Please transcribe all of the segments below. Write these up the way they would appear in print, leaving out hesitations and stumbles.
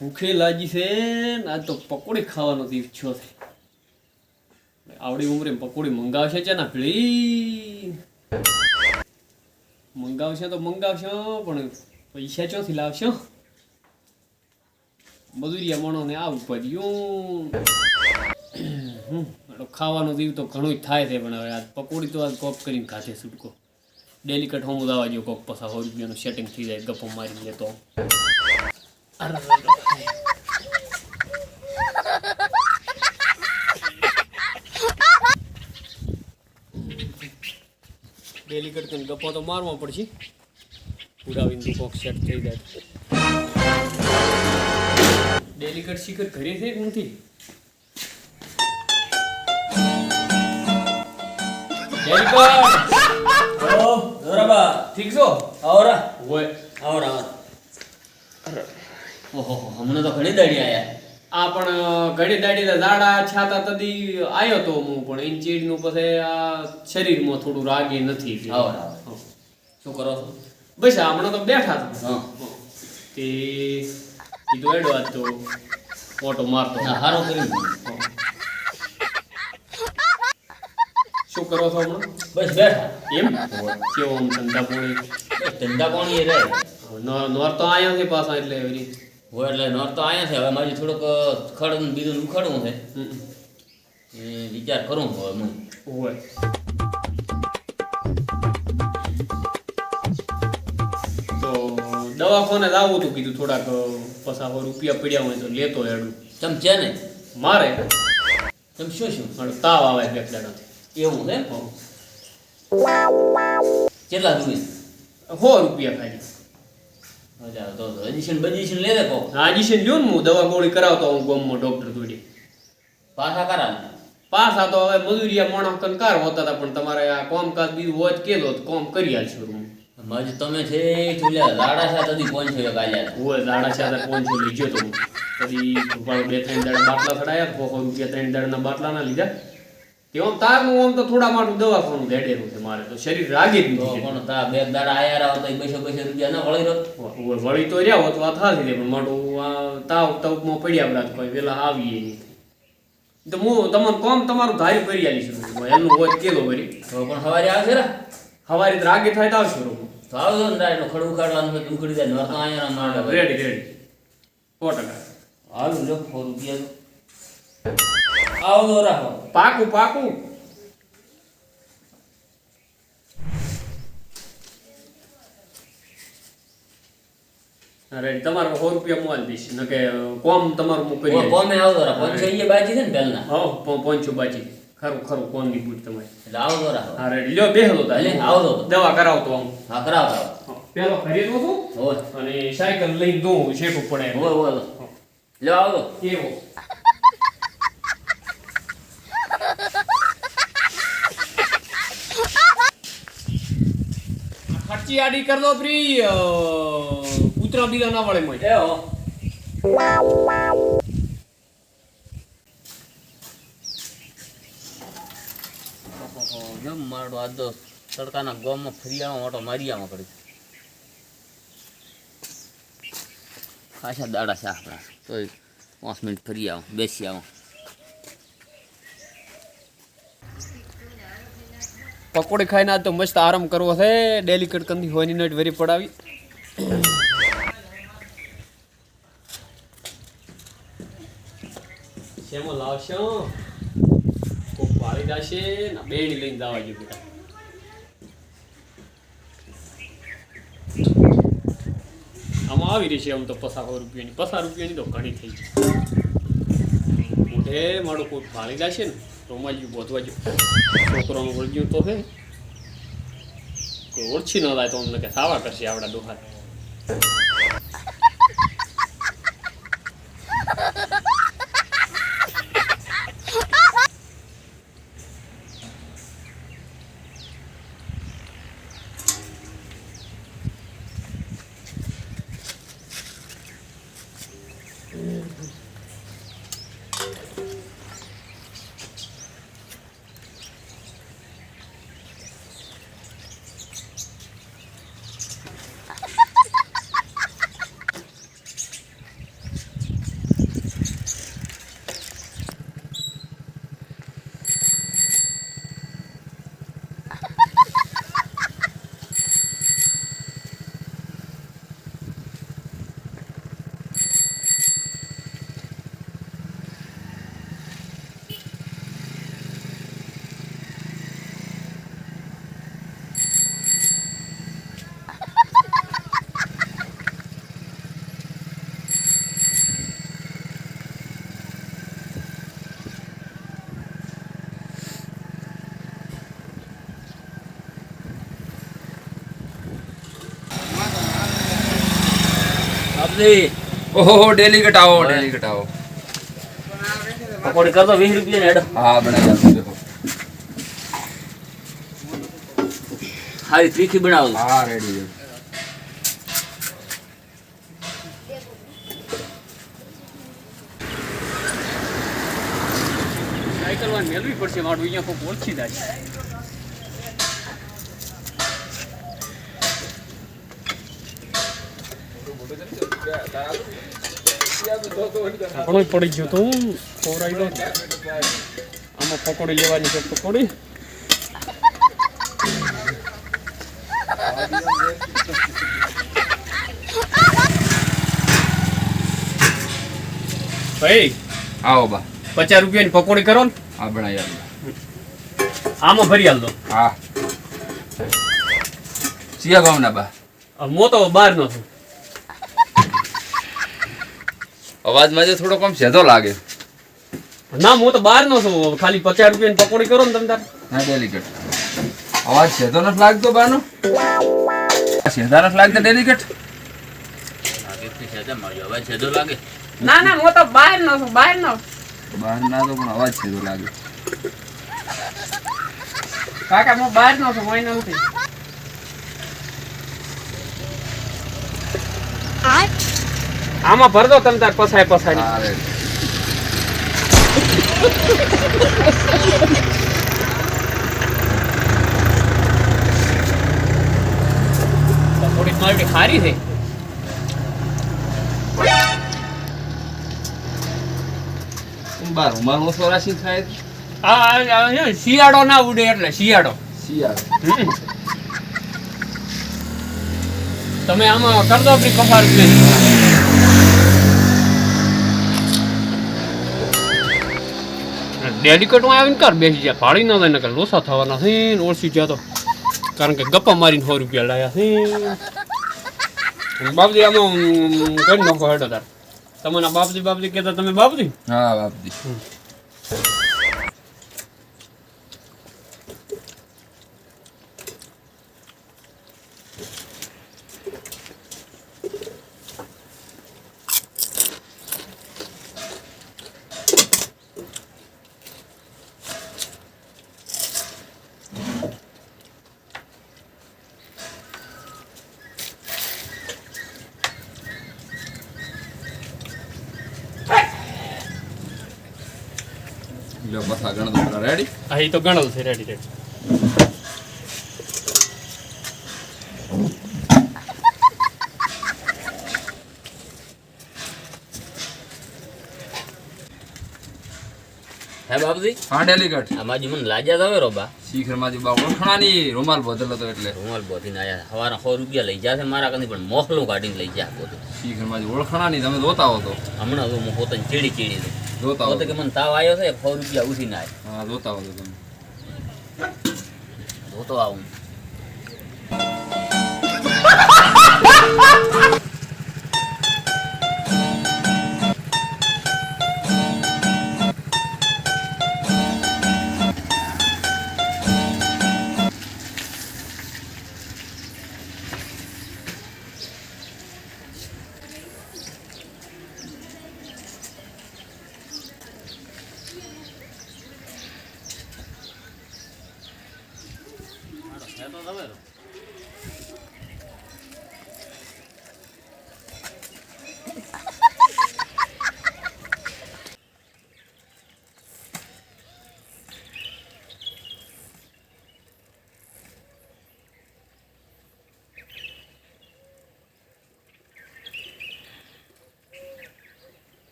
ભૂખે લાગી છે ને આજ તો પકોડી ખાવાનો ઈચ્છો છે. આવડી ઉંમરે પકોડી મંગાવશે છે ને પેલી મંગાવશે તો મંગાવશો પણ પૈસા ચોથી લાવશો? મજૂરિયા મણો ને આવું પડ્યું. ખાવાનો દીવ તો ઘણું જ થાય છે પણ હવે આજ પકોડી તો આજ કોક કરીને ખાશે છૂટકો. ડેલિકેટ હોમ દાવા જો કોક પસા 100 રૂપિયાનું સેટિંગ થઈ જાય ગપ્પો મારી લે તો. ડેલિકેટ કરીને ગપ્પો તો મારવો પડશે. પુરાવીને કોક સેટ થઈ જાય. ડેલિકેટ શિખર ઘરે છે કે નથી? ડેલિકેટ ઓ દોરાબા ઠીક છો? આવરા ઓય આવરા ઓહો હમણાં તો ઘણી દાડી આયા. આ પણ ઘડી દાડી દાડા છાતા તદી આવ્યો તો હું પણ એની ચીડનું પછી આ શરીરમાં થોડું રાગે નથી. આવરા શું કરો છો? બસ હમણાં તો બેઠા હતા. હા તે કીધું એડો આજ તો ઓટો મારતો. ના હારો કર્યું. શું કરો છો હમણાં? બસ બેઠા. એમ કેવો આમ ધંધા પોણી? બસ ધંધા પાણી એ રહે નોર તો આયા છે પાછા એટલે એવી હોય એટલે નોર તો આયા છે. હવે મારી થોડુંક ખડ બીજું ઉખાડવું છે એ વિચાર કરું હવે હું. હોય તો દવાખાને જ આવું હતું કીધું થોડાક પછા રૂપિયા પડ્યા હોય તો લેતો એડું. તમ છે ને મારે તમ શું શું પણ તાવ આવે બે દાડાથી. એવું છે કેટલા રૂપિયા? 100 રૂપિયા ખાલી. અચ્છા તો રજીસ્ટ્રેશન બજીસ્ટ્રેશન લે દે કહો. હાજી છે લ્યો ને હું દવા ગોળી કરાવતો હું ગામમાં ડોક્ટર જોડે. પાછા કરા પાછા તો હવે મજૂરિયા માણસ કંકાર હોતા હતા પણ તમારે આ કામકાજ બીજું હોય તો કેલો તો કામ કરી આલશું હું. માજી તમે છે ચૂલ્યા લાડા સા તદી પહોંચ્યો કાલ્યા હોય દાડા ચાદર 500 લઈ ગયો તો હું. કદી ઉપાડો 2-3 દાડા બાટલા ચડાયા 100 રૂપિયા 3 દાડાના બાટલા ના લીધા. તે આમ તારનું આમ તો થોડા માટું દવાખાનું ધેડેલું છે મારે તો શરીર રાગે જ તો નથી. પણ તા બે દાડા આયા રાવ તો 200 રૂપિયા ના વળી રહ્યો. વળી તો રહ્યા હોત વાત હાથી દે પણ માટું તાવ તવમાં પડ્યા બધા કોઈ વેલા આવીએ નહીં. તો હું તમને કામ તમારું ધાર્યું કરી આલીશું એમનું હોય કેલો વળી. તો પણ સવારે આવશે ને હવારે રાગે થાય તો આવશું રોગ. તો આવજો ને ડાયરેક્ટ ખડ ઉખાડવાનું હોય તો ઉખડી જાય નોર તો આયા ના મારે રેડી 100%. હાલું લો 100 રૂપિયા આવજો રાખો પાકું પાકું. રેડી તમારે 100 રૂપિયા મોલ દઈશ ન કે કોમ તમારું હું કરી આલીશ. કોમે આવજો રાખો પંચો ઈ બાકી છે ને પહેલા હા પહોંચો બાજી ખરું ખરું કોમની બૂટ તમારી. એટલે આવજો રાખો. હા રેડી લ્યો બેહલો તા એટલે આવજો દવા કરાવતો આમ. હા કરાવો પેલો ખરીદવો છું હોય અને સાયકલ લઈને દઉં શેઠું પડે હોય હોય લ્યો આવજો એવો. ખર્ચી આડી કર દો પ્રી કૂતરા બીજા ના વળે મોય. એ હો જમ મારો આ તો તડકાના ગામમાં ફરી આવો ઓટો મારી આવો પડી ખાસા દાડા છે આપણા તો 5 મિનિટ ફરી આવો બેસી આવો. પકોડી ખાઈને આજ તો મસ્ત આરામ કરવો છે. ડેલિકેટ કંદી હોની નટ વેરી પડાવી. શેમાં લાવશો? કોક પાડી જશે ને બેડી લઈને જવા જો બેટા. આમાં આવી રહી છે આમ તો 50 રૂપિયાની 50 રૂપિયાની તો ઘણી થઈ ગઈ. મોઢે મારું કોઈ ફાળી જશે ને તો મારી બોધવા જો છોકરાનું વળગ્યું તો છે કોઈ ઓળખી ન થાય તો અમને કે સાવા કરશે આવડા ડોહા. બાપજી ઓહો ડેલિકેટ આવો ડેલિકેટ આવો. પકોડી કરતો 20 રૂપિયા હેડો. હા બનાવી આપજો દેખો. હારી તીખી બનાવો. હા રેડી છે. સાયકલ વાન મેળવી પડશે મારું અહીંયા કોક ઓળખી જાય. આપણો પડી ગયો તો ખોરાઈ દો. આમાં પકોડી લેવાની છે પકોડી. ભાઈ આવો બા. 50 રૂપિયાની પકોડી કરો ને. હા બનાવી આપજો. આમાં ભરી આલ દો. હા સિયા ભાવના બા. મો તો બહાર નો છું. અવાજમાં જે થોડો કમ સેધો લાગે. ના હું તો બહાર નો છું. ખાલી 50 રૂપિયાની પકોડી કરો ને તમે તાર. ના ડેલિકેટ અવાજ સેધો નથી લાગતો બાનો. સેધા નથી લાગતા ડેલિકેટ. લાગે છે સેધા મારી અવાજ સેધો લાગે. ના ના હું તો બહાર નો છું. બહાર નો. બહાર ના તો પણ અવાજ સેધો લાગે. કાકા હું બહાર નો છું. કોઈ નથી. આમાં ભર દો તમે તાર પસાય પસાય. હા રેડી. પકોડી મારી ખારી છે. બા રૂમાલ ઓછો રાશી થાય. આ શિયાળો ના ઉડે એટલે શિયાળો. સિયા તમે આમાં કર દો આપણી કફાર પ્લેન. ડેડિકેટમાં આવીને કર બેસી જાય. પાડી ના થાય ને લોસા થવાના છે ને ઓળસી ગયા તો. કારણ કે ગપ્પા મારીને 100 રૂપિયા લાયા છે. બાપજી આમાં કરી નાખો હેડો તાર. તમને બાપજી બાપજી કહેતા તમે બાપજી. હા બાપજી. લો બસ આ ગણ દો રેડી. હા એ તો ગણલ છે રેડી રેડી. હે બાપજી હા ડેલિકેટ. આ માજી મને લાજ્યા આવે રોબા. શીખરમાંથી બા ઓળખણાની રૂમાલ બદલ હતો એટલે રૂમાલ બોધીને આયા. સવારના 100 રૂપિયા લઈ જાશે મારા કદી પણ મોખલું કાઢીને લઈ જા પોતે. શીખરમાંથી ઓળખણાની તમે જોતા હો તો. હમણાં તો હું પોતાને ચીડી ચીડી દઉં. જોતા હો પોતે કે મને તાવ આવ્યો છે 100 રૂપિયા ઉછીને આવે. હા જોતા હો તો તમે. જોતો આવું.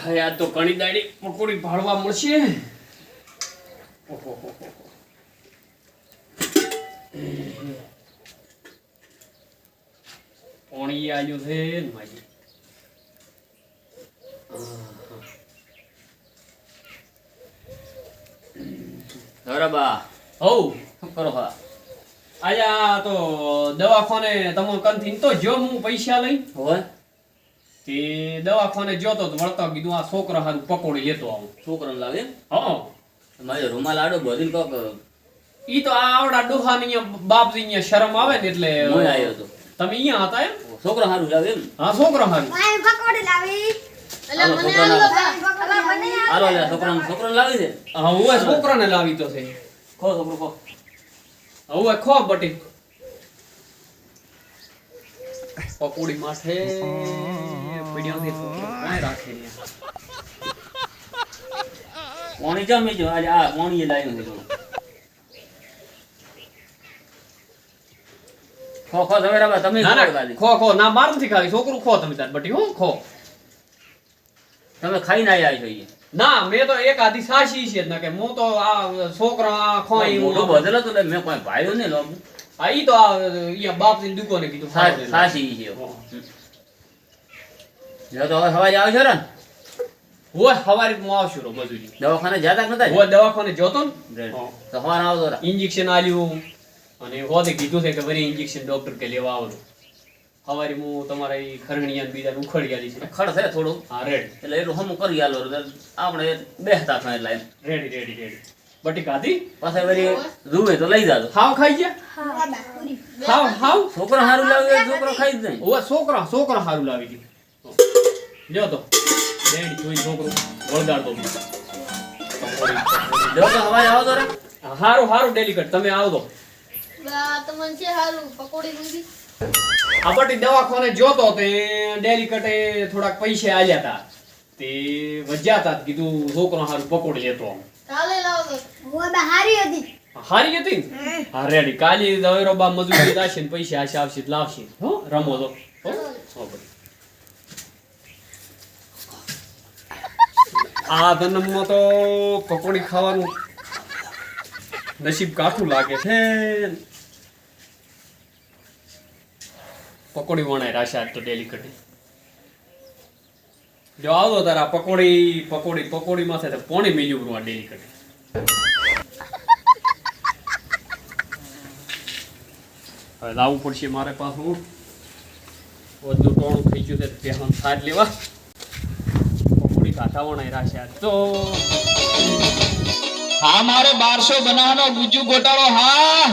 હવે આ તો ઘણી દાડી પકોડી ભાળવા મળશે. પાણી આવ્યું છે ને માજી. બરાબર. હઉ શું કરો હા? આયા તો દવાખાને તમે કંથી તો જો હું પૈસા લઈ હોય તે દવાખાને જોતો તો વળતા કીધું આ છોકરા હારું પકોડી લેતો આવું. છોકરાને લાવે એમ? હા મારે રૂમાલ આડો બધીને કોક ઈ તો આ આવડા ડોહાને અહીંયા બાપજી અહીંયા શરમ આવે ને એટલે મોય આવ્યો હતો. તમે અહીંયા હતા એમ? છોકરા હારું લાવે એમ? હા છોકરા હારું. હાલો, છોકરાને હાલો લે, છોકરાને લાવી દે. હા હું છોકરાને લાવી તો છે. ખો છોકરો ખો. હવે ખો બટી પકોડી માથે પીડિયાથી છોકરો કોણ રાખે ને? પાણી જમી જો આજે આ પાણી એ લાવ્યું છે થોડું. ખો ખો ઝવેરાબા, તમે ના ખો ના ગાડી. ખો ખો ના માર નથી ખાવી છોકરું ખો તમે તાર બટી હો ખો. તમે ખાઈને આવ્યા છો અહીંયા. ના મેં તો એક આધી સાસી છે ના કે હું તો આ છોકરા ખોઈ મોઢું બદલો તો મેં કોઈ ભાઈઓ ને લો. આ ઈ તો આ અહીંયા બાપની દુકાને કીધું સાસી છે. જો તો હવે સવારે આવશો ને? હોય હવારે હું આવશું રો મજૂરી. દવાખાને જાતા નતા? હોય દવાખાને જોતો ને તો સવારે આવતો રા. ઇન્જેક્શન આલ્યું અને હોદે કીધું છે કે વળી ઇન્જેક્શન ડોક્ટર કે લેવા આવવાનું. હવારે હું તમારા ઈ ખરણિયા બીજા ઉખડી આલી છે. ખડ છે થોડું. હા રેડી એટલે એટલું હમું કરી આલો એટલે આપણે બેસતા થાય એટલે એમ. રેડી રેડી રેડી બટી ખાધી પાછા વળી રૂવે તો લઈ જાજો. હાવ ખાઈ ગયા હાવ હાવ છોકરો હારું લાવ્યું એટલે છોકરો ખાઈ જ નહીં. ઓવા છોકરા હારું લાવી દીધું જો તો રેડી જોઈ છોકરો વળગાડતો જો તો સવારે આવતો રા. હારું હારું ડેલિકેટ તમે આવજો. આ બટી દવાખાને જોતો તે ડેલિકેટે થોડાક પૈસા આલ્યા હતા તે વજ્યા હતા કીધું છોકરો હારું પકોડી લેતો આવું. હારી હતી ને? હા રેડી કાલે દવેરો બા મજૂરી જાશે ને પૈસા આશે આવશે તો લાવશે હો રમો તો હો બટી. આ જન્મમાં તો પકોડી ખાવાનું નસીબ કાઠું લાગે છે. પકોડી વણાય રાશા તો ડેલિકેટ જો આવતો તારા પકોડી માં તો પોણી મિલ્યું આ ડેલિકેટ. હવે લાવવું પડશે મારે પાછું વધુ ટોણું થઈ ગયું છે ત્યાં સાજ લેવા પકોડી કાઠા વણાય રાશા તો હા મારે 1200 બનાવવાનો ગુજ્જુ ગોટાળો હા